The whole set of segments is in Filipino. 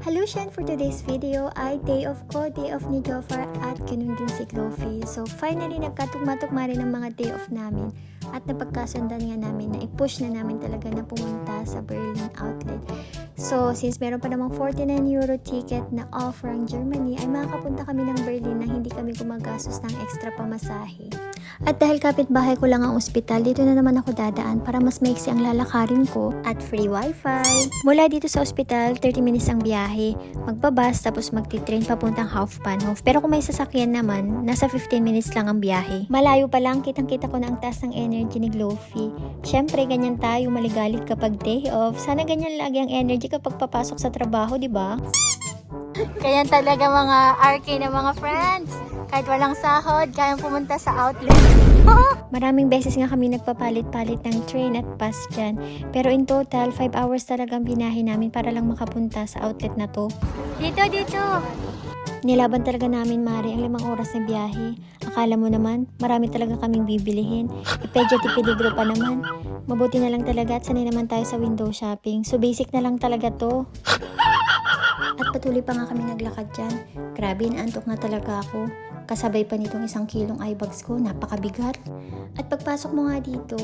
Halusyan for today's video ay day off ko, day off ni Jofar at ganun din si Chloe. So finally nagkatugma-tugma rin ang mga day off namin at napagkasundan nga namin na i-push na namin talaga na pumunta sa Berlin outlet. So since meron pa namang 49 euro ticket na offer ang Germany ay makakapunta kami ng Berlin na hindi kami gumagastos ng extra pamasahe. At dahil kapitbahay ko lang ang ospital, dito na naman ako dadaan para mas maiksi ang lalakarin ko at free wifi. Mula dito sa ospital, 30 minutes ang biyahe. Magbabas tapos magti-train papuntang Hauptbahnhof. Pero kung may sasakyan naman, nasa 15 minutes lang ang biyahe. Malayo pa lang, kitang-kita ko na ang taas ng energy ni Chloe. Syempre, ganyan tayo maligalig kapag day off. Sana ganyan lagi ang energy kapag papasok sa trabaho, di ba? Kaya talaga mga RK na mga friends. Kahit walang sahod, kayang pumunta sa outlet. Maraming beses nga kami nagpapalit-palit ng train at bus dyan. Pero in total, 5 hours talagang binahe namin para lang makapunta sa outlet na to. Dito! Nilaban talaga namin, Mari, ang 5 oras na biyahe. Akala mo naman, marami talaga kaming bibilihin. Ipedyo ti peligro pa naman. Mabuti na lang talaga at sanay naman tayo sa window shopping. So basic na lang talaga to. At patuloy pa nga kami naglakad dyan. Grabe, naantok na talaga ako. Kasabay pa nitong 1 kilong eye bags ko, napakabigat. At pagpasok mo nga dito,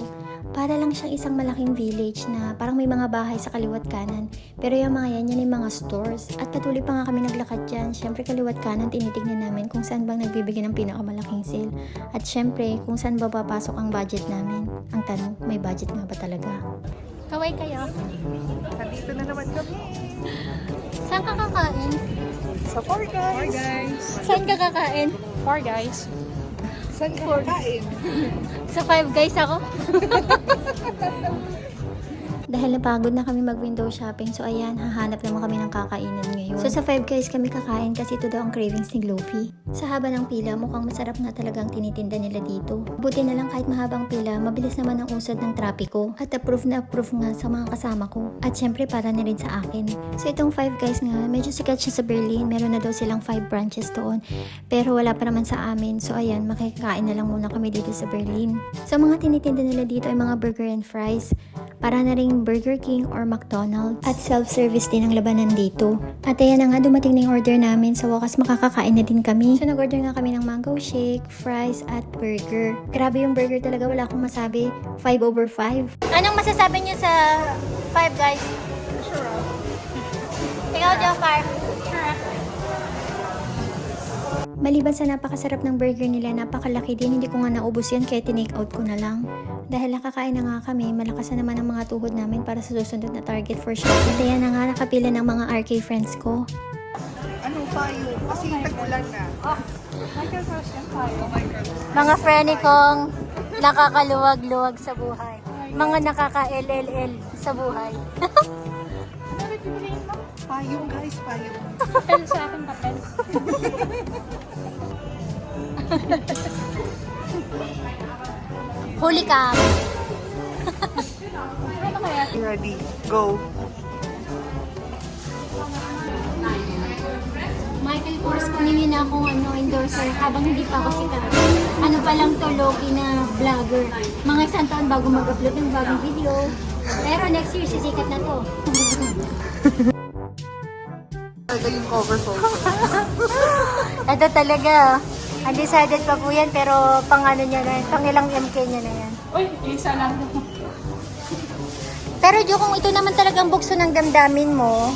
para lang siyang isang malaking village na parang may mga bahay sa kaliwat kanan. Pero yung mga yan yung mga stores. At patuloy pa nga kami naglakad dyan. Siyempre kaliwat kanan, tinitignan namin kung saan bang nagbibigay ng pinakamalaking sale. At siyempre, kung saan ba papasok ang budget namin. Ang tanong, may budget nga ba talaga? Kaway kayo? Nandito na naman kami. Saan ka kakain? Sa Four Guys. Saan ka kakain? Four Guys. Saan ka kakain? Sa Five Guys ako. Dahil napagod na kami mag-window shopping, so ayan, hahanap naman kami ng kakainan ngayon. So sa Five Guys kami kakain kasi ito daw ang cravings ni Chloe. Sa haba ng pila, mukhang masarap nga talagang tinitinda nila dito. Buti na lang kahit mahabang pila, mabilis naman ang usad ng trapiko. At approve na approve nga sa mga kasama ko. At syempre para na rin sa akin. So itong Five Guys nga, medyo sikat siya sa Berlin. Meron na daw silang 5 branches doon. Pero wala pa naman sa amin. So ayan, makikain na lang muna kami dito sa Berlin. So mga tinitinda nila dito ay mga burger and fries. Para na ring Burger King or McDonald's. At self-service din ang labanan dito. At ayan na nga, dumating na yung order namin. Sa wakas, makakakain na din kami. So nag-order nga kami ng mango shake, fries, at burger. Grabe yung burger talaga, wala akong masabi. 5/5. Anong masasabi niyo sa 5 Guys? Sure. Ikaw, Jofar? Sure. Maliban sa napakasarap ng burger nila, napakalaki din. Hindi ko nga naubos yan kaya tinake out ko na lang. Dahil nakakain na nga kami, malakas na naman ang mga tuhod namin para sa susunod na target for sure. At ayan na nga, nakapila ng mga RK friends ko. Ano payo? Kasi tag-ulan na. Michael Cross yan payo. Mga friend kong nakakaluwag-luwag sa buhay. Mga nakaka-LLL sa buhay. Ano pipiliin mo? Payong guys, payong. Papel sa akin, papel. Huli ka. Ready, go. Michael Kors, pumili na akong endorser habang hindi pa ako sikat. Ano pa lang to, Loki na vlogger. Mga isang taon bago mag-upload ng bagong video. Pero next year, sisikat na to. Talaga yung cover photo. Ito talaga. Undecided pa po yan, pero pang ano niya na yan, pang ilang MK niya na yan. Uy, isa lang. Pero Jo, kung ito naman talagang bukso ng damdamin mo,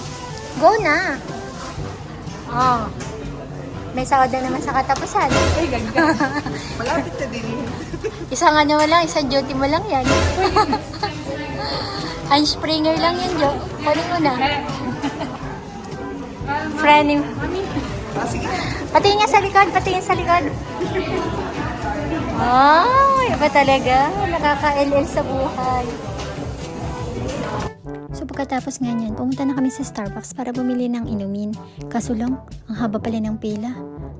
go na. Oh. May sahod na naman sa katapusan. Uy, ganda. Malapit na din. Isang ano mo lang, isang duty mo lang yan. Ang Springer lang yan, Jo. Kunin mo na. Friend, Sige. patingin nga sa likod, patingin sa likod. Oh, iba talaga. Nakaka-LL sa buhay. So pagkatapos nga niyan, pumunta na kami sa Starbucks para bumili ng inumin. Kaso lang, ang haba pala ng pila.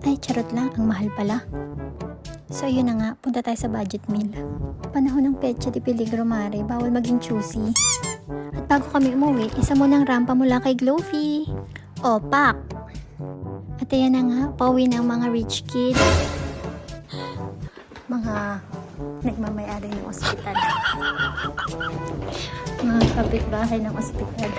Ay, charot lang, ang mahal pala. So yun na nga, punta tayo sa budget meal. Panahon ng petsa di peligro, Mare, bawal maging choosy. At bago kami umuwi, isa mo ng rampa mula kay Chloe. O, pak! At ayan na nga, pauwi na ang mga rich kid. Mga nagmamayari ng ospital. Mga kapitbahay ng ospital.